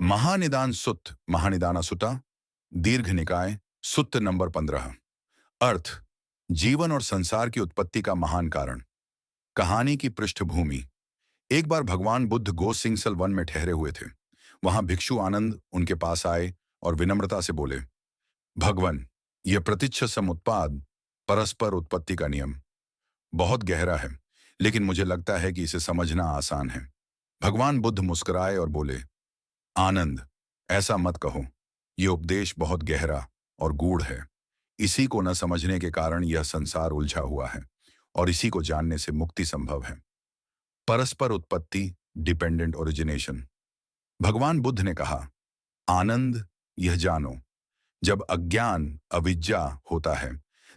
महानिदान सुत्त महानिदाना सुता दीर्घ निकाय सुत्त नंबर 15। अर्थ जीवन और संसार की उत्पत्ति का महान कारण। कहानी की पृष्ठभूमि। एक बार भगवान बुद्ध गोसिंगसल वन में ठहरे हुए थे। वहां भिक्षु आनंद उनके पास आए और विनम्रता से बोले, भगवान, यह प्रतिच्छ समुत्पाद परस्पर उत्पत्ति का नियम बहुत गहरा है, लेकिन मुझे लगता है कि इसे समझना आसान है। भगवान बुद्ध मुस्कुराए और बोले, आनंद, ऐसा मत कहो, यह उपदेश बहुत गहरा और गूढ़ है। इसी को न समझने के कारण यह संसार उलझा हुआ है और इसी को जानने से मुक्ति संभव है। परस्पर उत्पत्ति, डिपेंडेंट ओरिजिनेशन। भगवान बुद्ध ने कहा, आनंद, यह जानो, जब अज्ञान अविद्या होता है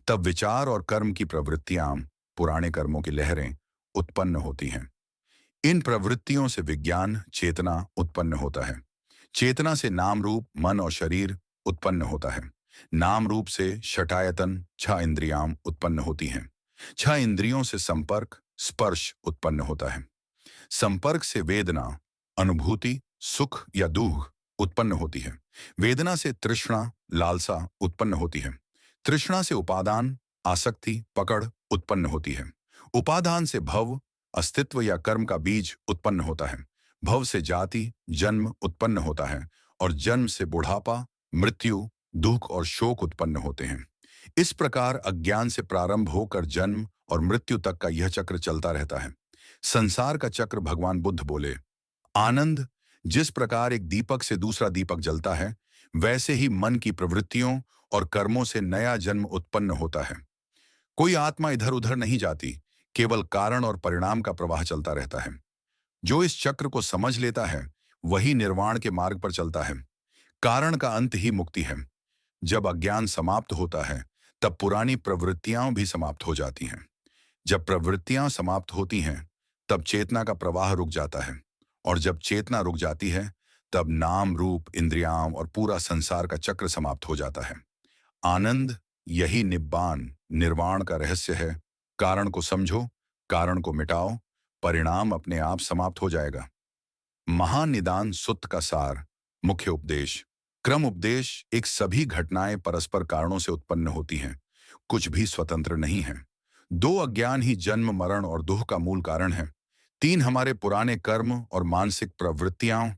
तब विचार और कर्म की प्रवृत्तियां, पुराने कर्मों की लहरें उत्पन्न होती हैं। इन प्रवृत्तियों से विज्ञान, चेतना उत्पन्न होता है। चेतना से नाम रूप, मन और शरीर उत्पन्न होता है। नाम रूप से षटायतन, 6 इंद्रियां उत्पन्न होती हैं। 6 इंद्रियों से संपर्क, स्पर्श उत्पन्न होता है। संपर्क से वेदना, अनुभूति, सुख या दुख उत्पन्न होती है। वेदना से तृष्णा, लालसा उत्पन्न होती है। तृष्णा से उपादान, आसक्ति, पकड़ उत्पन्न होती है। उपादान से भव, अस्तित्व या कर्म का बीज उत्पन्न होता है। भव से जाति, जन्म उत्पन्न होता है और जन्म से बुढ़ापा, मृत्यु, दुख और शोक उत्पन्न होते हैं। इस प्रकार अज्ञान से प्रारंभ होकर जन्म और मृत्यु तक का यह चक्र चलता रहता है। संसार का चक्र। भगवान बुद्ध बोले, आनंद, जिस प्रकार एक दीपक से दूसरा दीपक जलता है, वैसे ही मन की प्रवृत्तियों और कर्मों से नया जन्म उत्पन्न होता है। कोई आत्मा इधर उधर नहीं जाती, केवल कारण और परिणाम का प्रवाह चलता रहता है। जो इस चक्र को समझ लेता है वही निर्वाण के मार्ग पर चलता है। कारण का अंत ही मुक्ति है। जब अज्ञान समाप्त होता है तब पुरानी प्रवृत्तियां भी समाप्त हो जाती हैं। जब प्रवृत्तियां समाप्त होती हैं तब चेतना का प्रवाह रुक जाता है और जब चेतना रुक जाती है तब नाम रूप, इंद्रियां और पूरा संसार का चक्र समाप्त हो जाता है। आनंद, यही निब्बान, निर्वाण का रहस्य है। कारण को समझो, कारण को मिटाओ, परिणाम अपने आप समाप्त हो जाएगा। महानिदान सुत्त का सार। मुख्य उपदेश। क्रम उपदेश। एक सभी घटनाएं परस्पर कारणों से उत्पन्न होती हैं, कुछ भी स्वतंत्र नहीं है। 2 अज्ञान ही जन्म, मरण और दुख का मूल कारण है। 3 हमारे पुराने कर्म और मानसिक प्रवृत्तियां,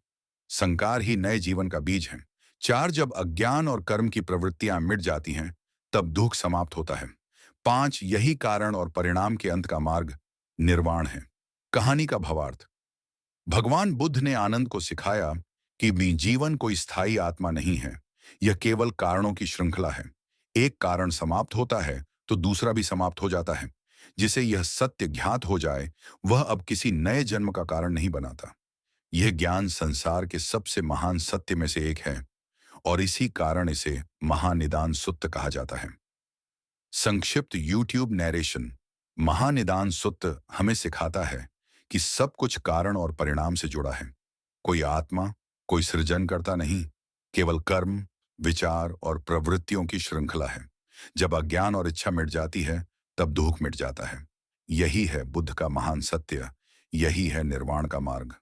संकार ही नए जीवन का बीज है। 4 जब अज्ञान और कर्म की प्रवृत्तियां मिट जाती हैं तब दुख समाप्त होता है। 5 यही कारण और परिणाम के अंत का मार्ग निर्वाण है। कहानी का भावार्थ। भगवान बुद्ध ने आनंद को सिखाया कि जीवन कोई स्थायी आत्मा नहीं है, यह केवल कारणों की श्रृंखला है। एक कारण समाप्त होता है तो दूसरा भी समाप्त हो जाता है। जिसे यह सत्य ज्ञात हो जाए वह अब किसी नए जन्म का कारण नहीं बनाता। यह ज्ञान संसार के सबसे महान सत्य में से एक है और इसी कारण इसे महानिदान सुत्त कहा जाता है। संक्षिप्त यूट्यूब नैरेशन। महानिदान सुत्त हमें सिखाता है कि सब कुछ कारण और परिणाम से जुड़ा है। कोई आत्मा, कोई सृजन करता नहीं, केवल कर्म, विचार और प्रवृत्तियों की श्रृंखला है। जब अज्ञान और इच्छा मिट जाती है तब दुख मिट जाता है। यही है बुद्ध का महान सत्य, यही है निर्वाण का मार्ग।